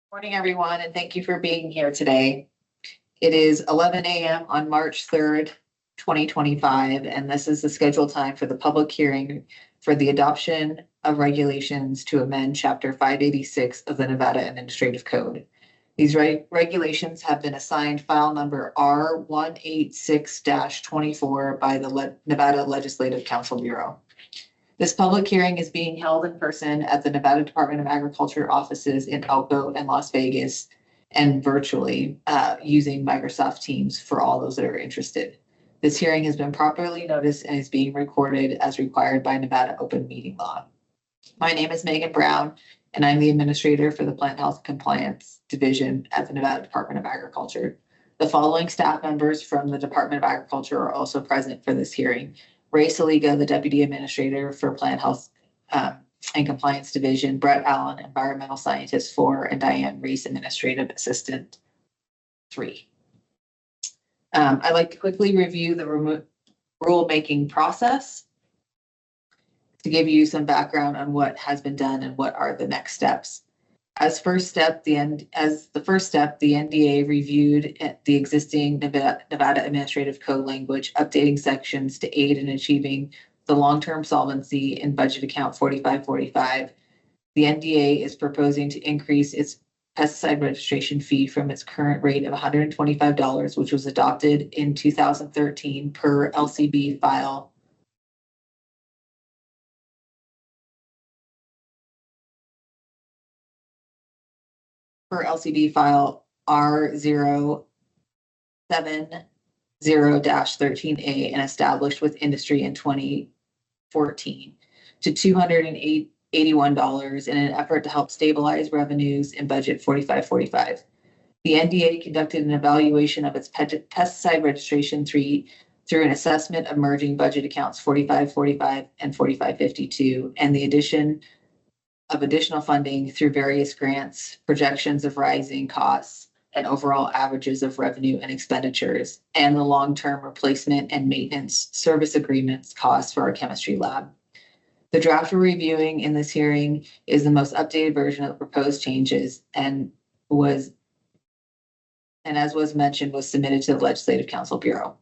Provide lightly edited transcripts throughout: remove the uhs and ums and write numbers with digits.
Morning, everyone, and thank you for being here today. It is 11 a.m. on March 3rd, 2025, and this is the scheduled time for the public hearing for the adoption of regulations to amend Chapter 586 of the Nevada Administrative Code. These regulations have been assigned file number R186-24 by the Nevada Legislative Council Bureau. This public hearing is being held in person at the Nevada Department of Agriculture offices in Elko and Las Vegas, and virtually using Microsoft Teams for all those that are interested. This hearing has been properly noticed and is being recorded as required by Nevada open meeting law. My name is Megan Brown, and I'm the administrator for the Plant Health Compliance Division at the Nevada Department of Agriculture. The following staff members from the Department of Agriculture are also present for this hearing. Ray Saliga, the Deputy Administrator for Plant Health and Compliance Division, Brett Allen, Environmental Scientist 4, and Diane Reese, Administrative Assistant 3. I'd like to quickly review the rulemaking process to give you some background on what has been done and what are the next steps. As the first step, the NDA reviewed the existing Nevada Administrative Code language, updating sections to aid in achieving the long-term solvency in Budget Account 4545. The NDA is proposing to increase its pesticide registration fee from its current rate of $125, which was adopted in 2013 per LCB file R070-13A and established with industry in 2014 to $281 in an effort to help stabilize revenues in Budget 4545. The NDA conducted an evaluation of its pesticide registration through an assessment of merging budget accounts 4545 and 4552 and the addition of additional funding through various grants, projections of rising costs, and overall averages of revenue and expenditures, and the long-term replacement and maintenance service agreements costs for our chemistry lab. The draft we're reviewing in this hearing is the most updated version of the proposed changes and as was mentioned, was submitted to the Legislative Council Bureau.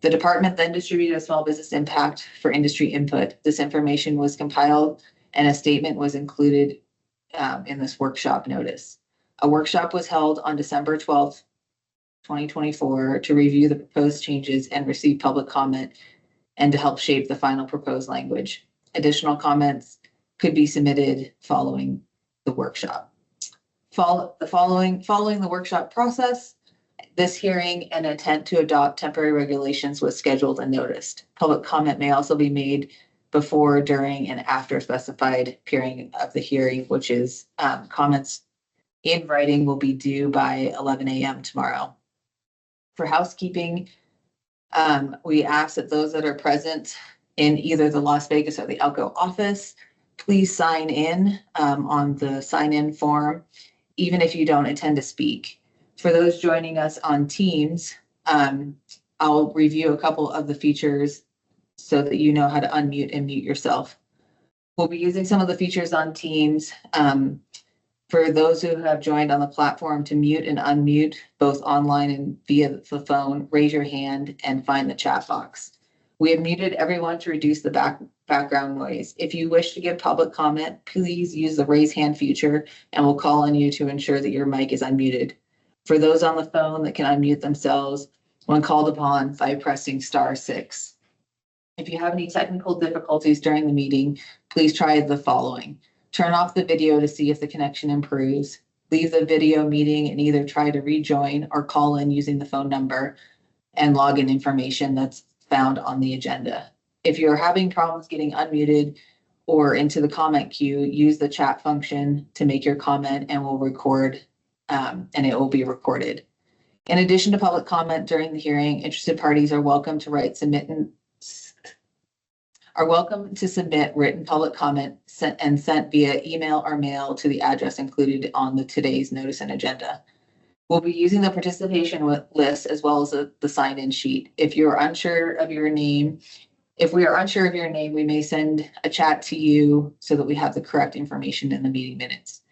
The department then distributed a small business impact for industry input. This information was compiled and a statement was included in this workshop notice. A workshop was held on December 12th, 2024 to review the proposed changes and receive public comment and to help shape the final proposed language. Additional comments could be submitted following the workshop. Following the workshop process, this hearing and intent to adopt temporary regulations was scheduled and noticed. Public comment may also be made before, during, and after specified period of the hearing, which is comments in writing will be due by 11 a.m. tomorrow. For housekeeping, we ask that those that are present in either the Las Vegas or the Elko office, please sign in on the sign-in form, even if you don't intend to speak. For those joining us on Teams, I'll review a couple of the features so that you know how to unmute and mute yourself. We'll be using some of the features on Teams. For those who have joined on the platform, to mute and unmute, both online and via the phone, raise your hand and find the chat box. We have muted everyone to reduce the background noise. If you wish to give public comment, please use the raise hand feature and we'll call on you to ensure that your mic is unmuted. For those on the phone that can unmute themselves when called upon by pressing *6. If you have any technical difficulties during the meeting, please try the following. Turn off the video to see if the connection improves. Leave the video meeting and either try to rejoin or call in using the phone number and login information that's found on the agenda. If you're having problems getting unmuted or into the comment queue, use the chat function to make your comment and we'll record and it will be recorded. In addition to public comment during the hearing, interested parties are welcome to submit written public comment sent via email or mail to the address included on today's notice and agenda. We'll be using the participation list as well as the sign-in sheet. If we are unsure of your name, we may send a chat to you so that we have the correct information in the meeting minutes.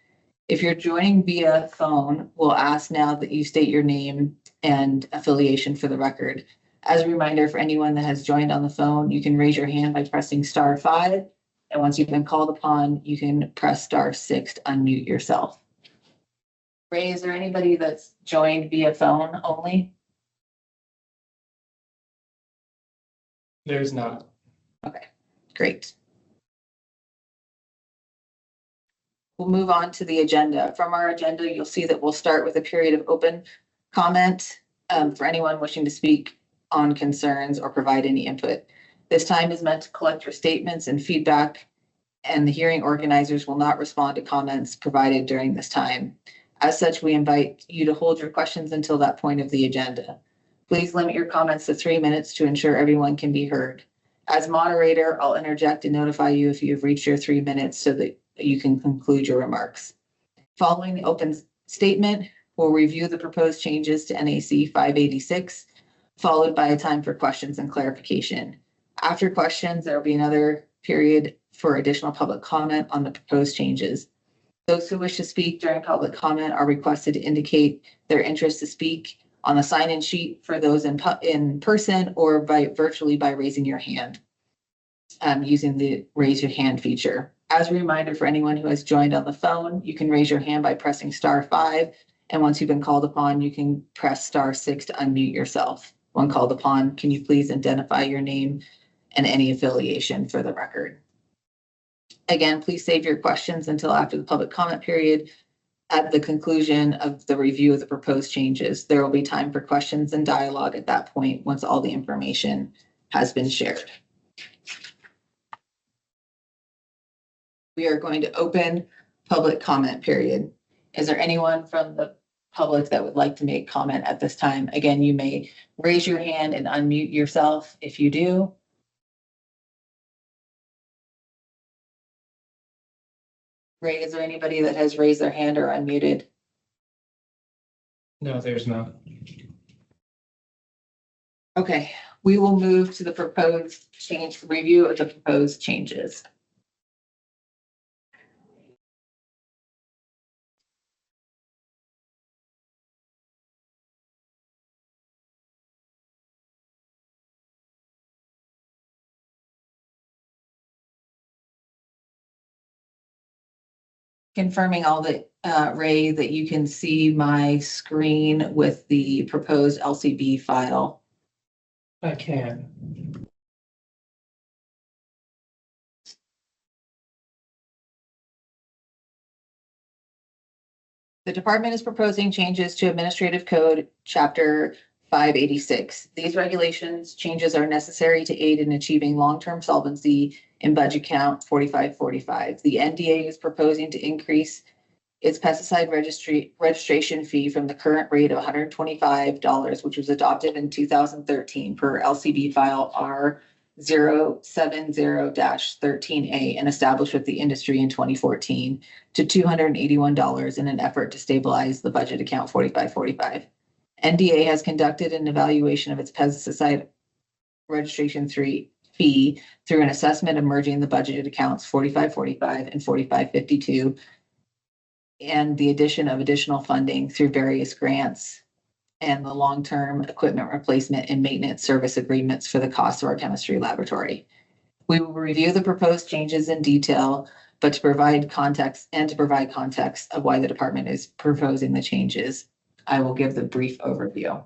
If you're joining via phone, we'll ask now that you state your name and affiliation for the record. As a reminder, for anyone that has joined on the phone, you can raise your hand by pressing *5. And once you've been called upon, you can press *6 to unmute yourself. Ray, is there anybody that's joined via phone only? There's not. Okay, great. We'll move on to the agenda. From our agenda, you'll see that we'll start with a period of open comment for anyone wishing to speak on concerns or provide any input. This time is meant to collect your statements and feedback, and the hearing organizers will not respond to comments provided during this time. As such, we invite you to hold your questions until that point of the agenda. Please limit your comments to 3 minutes to ensure everyone can be heard. As moderator, I'll interject and notify you if you've reached your 3 minutes so that you can conclude your remarks. Following the open statement, we'll review the proposed changes to NAC 586, followed by a time for questions and clarification. After questions, there will be another period for additional public comment on the proposed changes. Those who wish to speak during public comment are requested to indicate their interest to speak on the sign-in sheet for those in person or virtually by raising your hand using the raise your hand feature. As a reminder for anyone who has joined on the phone, you can raise your hand by pressing *5. And once you've been called upon, you can press *6 to unmute yourself. When called upon, can you please identify your name and any affiliation for the record? Again, please save your questions until after the public comment period. At the conclusion of the review of the proposed changes, there will be time for questions and dialogue at that point once all the information has been shared. We are going to open public comment period. Is there anyone from the public that would like to make comment at this time? Again, you may raise your hand and unmute yourself if you do. Ray, is there anybody that has raised their hand or unmuted? No, there's not. Okay, we will move to the proposed change review of the proposed changes. Confirming all that, Ray, that you can see my screen with the proposed LCB file. I can. The department is proposing changes to Administrative Code, Chapter 586. These regulations changes are necessary to aid in achieving long-term solvency in budget count 4545. The NDA is proposing to increase its pesticide registration fee from the current rate of $125, which was adopted in 2013 per LCB file R070-13A and established with the industry in 2014 to $281 in an effort to stabilize the budget account 4545. NDA has conducted an evaluation of its pesticide registration fee through an assessment of merging the budgeted accounts 4545 and 4552 and the addition of additional funding through various grants and the long-term equipment replacement and maintenance service agreements for the cost of our chemistry laboratory. We will review the proposed changes in detail, but to provide context of why the department is proposing the changes, I will give the brief overview.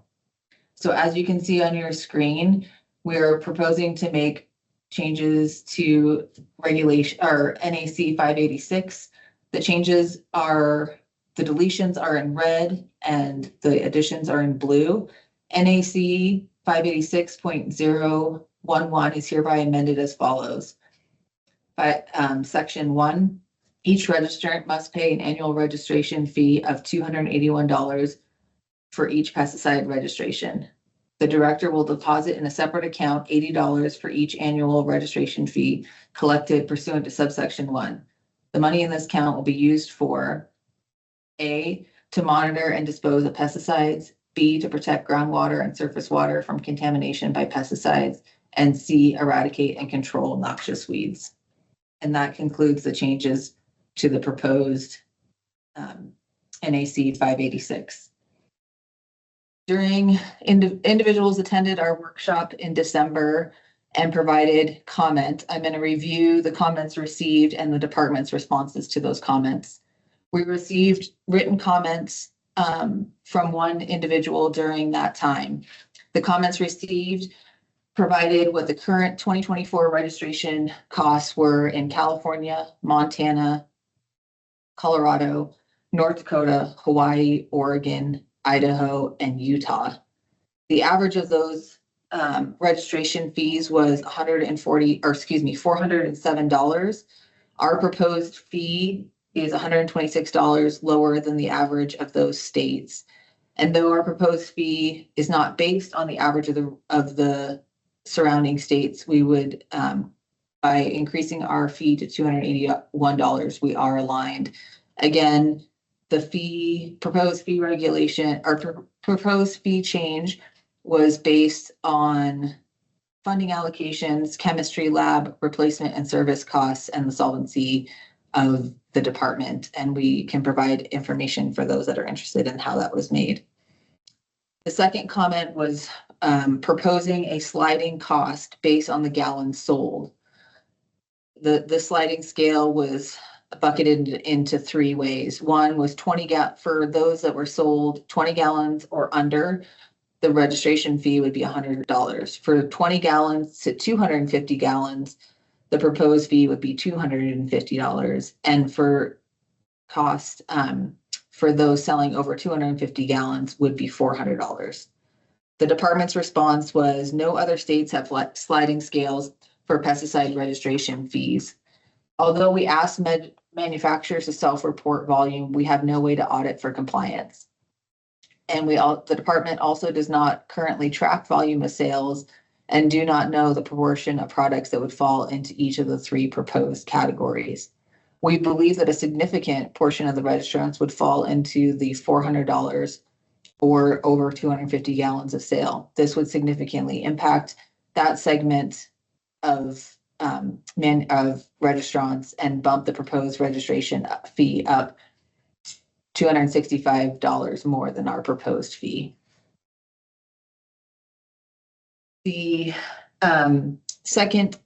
So as you can see on your screen, we're proposing to make changes to regulation or NAC 586. The changes are, the deletions are in red and the additions are in blue. NAC 586.011 is hereby amended as follows. Section 1, each registrant must pay an annual registration fee of $281 for each pesticide registration. The director will deposit in a separate account $80 for each annual registration fee collected pursuant to subsection 1. The money in this account will be used for A, to monitor and dispose of pesticides, B, to protect groundwater and surface water from contamination by pesticides, and C, eradicate and control noxious weeds. And that concludes the changes to the proposed NAC 586. Individuals attended our workshop in December and provided comment. I'm going to review the comments received and the department's responses to those comments. We received written comments from one individual during that time. The comments received provided what the current 2024 registration costs were in California, Montana, Colorado, North Dakota, Hawaii, Oregon, Idaho, and Utah. The average of those registration fees was $407. Our proposed fee is $126 lower than the average of those states. And though our proposed fee is not based on the average of the surrounding states, we would, by increasing our fee to $281, we are aligned. Again, the proposed fee regulation or proposed fee change was based on funding allocations, chemistry lab replacement and service costs, and the solvency of the department. And we can provide information for those that are interested in how that was made. The second comment was proposing a sliding cost based on the gallons sold. The sliding scale was bucketed into three ways. One was for those that were sold 20 gallons or under, the registration fee would be $100. For 20 gallons to 250 gallons, the proposed fee would be $250. And for cost, for those selling over 250 gallons would be $400. The department's response was no other states have sliding scales for pesticide registration fees. Although we asked manufacturers to self-report volume, we have no way to audit for compliance. And the department also does not currently track volume of sales and do not know the proportion of products that would fall into each of the three proposed categories. We believe that a significant portion of the registrants would fall into the $400 or over 250 gallons of sale. This would significantly impact that segment of registrants and bump the proposed registration fee up $265 more than our proposed fee. The second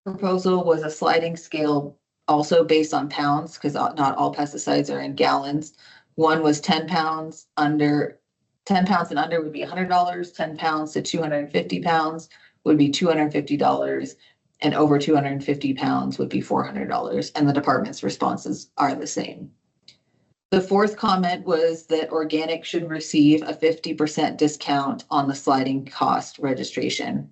proposal was a sliding scale also based on pounds, because not all pesticides are in gallons. One was 10 pounds and under would be $100, 10 pounds to 250 pounds would be $250, and over 250 pounds would be $400, and the department's responses are the same. The fourth comment was that organic should receive a 50% discount on the sliding cost registration.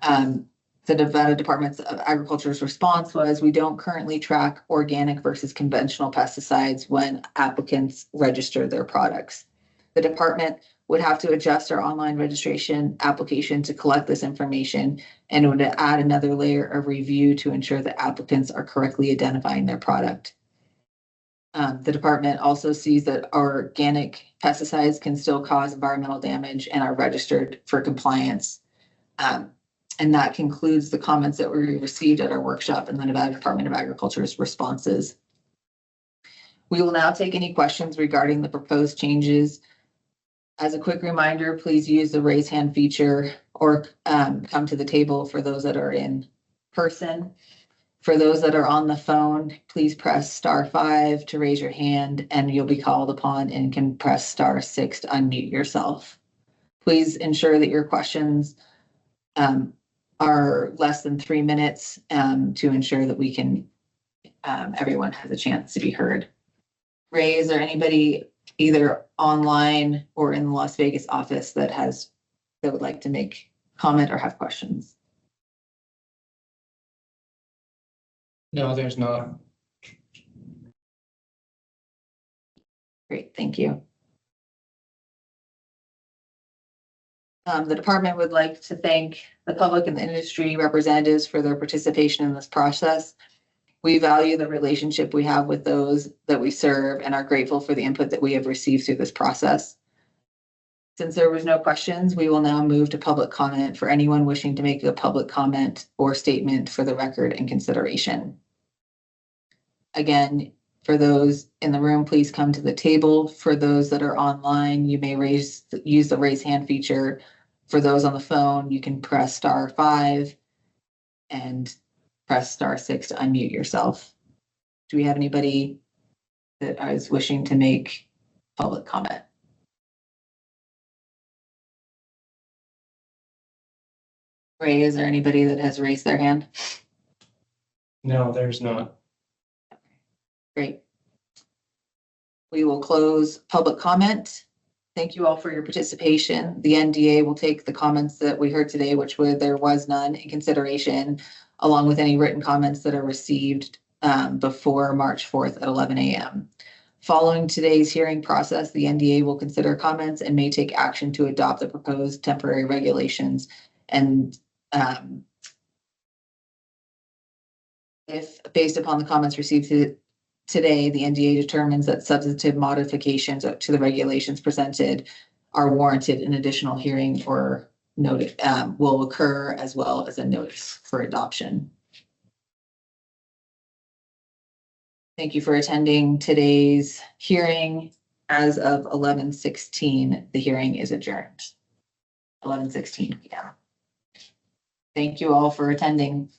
The Nevada Department of Agriculture's response was, we don't currently track organic versus conventional pesticides when applicants register their products. The department would have to adjust our online registration application to collect this information, and would add another layer of review to ensure that applicants are correctly identifying their product. The department also sees that organic pesticides can still cause environmental damage and are registered for compliance. And that concludes the comments that we received at our workshop in the Nevada Department of Agriculture's responses. We will now take any questions regarding the proposed changes. As a quick reminder, please use the raise hand feature or come to the table for those that are in person. For those that are on the phone, please press *5 to raise your hand, and you'll be called upon, and can press *6 to unmute yourself. Please ensure that your questions are less than 3 minutes to ensure that we can, everyone has a chance to be heard. Ray, is there anybody either online or in the Las Vegas office that would like to make comment or have questions? No, there's not. Great, thank you. The department would like to thank the public and the industry representatives for their participation in this process. We value the relationship we have with those that we serve and are grateful for the input that we have received through this process. Since there was no questions, we will now move to public comment for anyone wishing to make a public comment or statement for the record and consideration. Again, For those in the room, please come to the table. For those that are online, you may use the raise hand feature. For those on the phone, you can press *5 and press *6 to unmute yourself. Do we have anybody that is wishing to make public comment? Ray, is there anybody that has raised their hand? No, there's not. Great. We will close public comment. Thank you all for your participation. The NDA will take the comments that we heard today, which there was none, in consideration, along with any written comments that are received before March 4th at 11 a.m. Following today's hearing process, the NDA will consider comments and may take action to adopt the proposed temporary regulations. And if, based upon the comments received today, the NDA determines that substantive modifications to the regulations presented are warranted, an additional hearing or notice will occur, as well as a notice for adoption. Thank you for attending today's hearing. As of 11:16, the hearing is adjourned. 11:16 p.m. Thank you all for attending.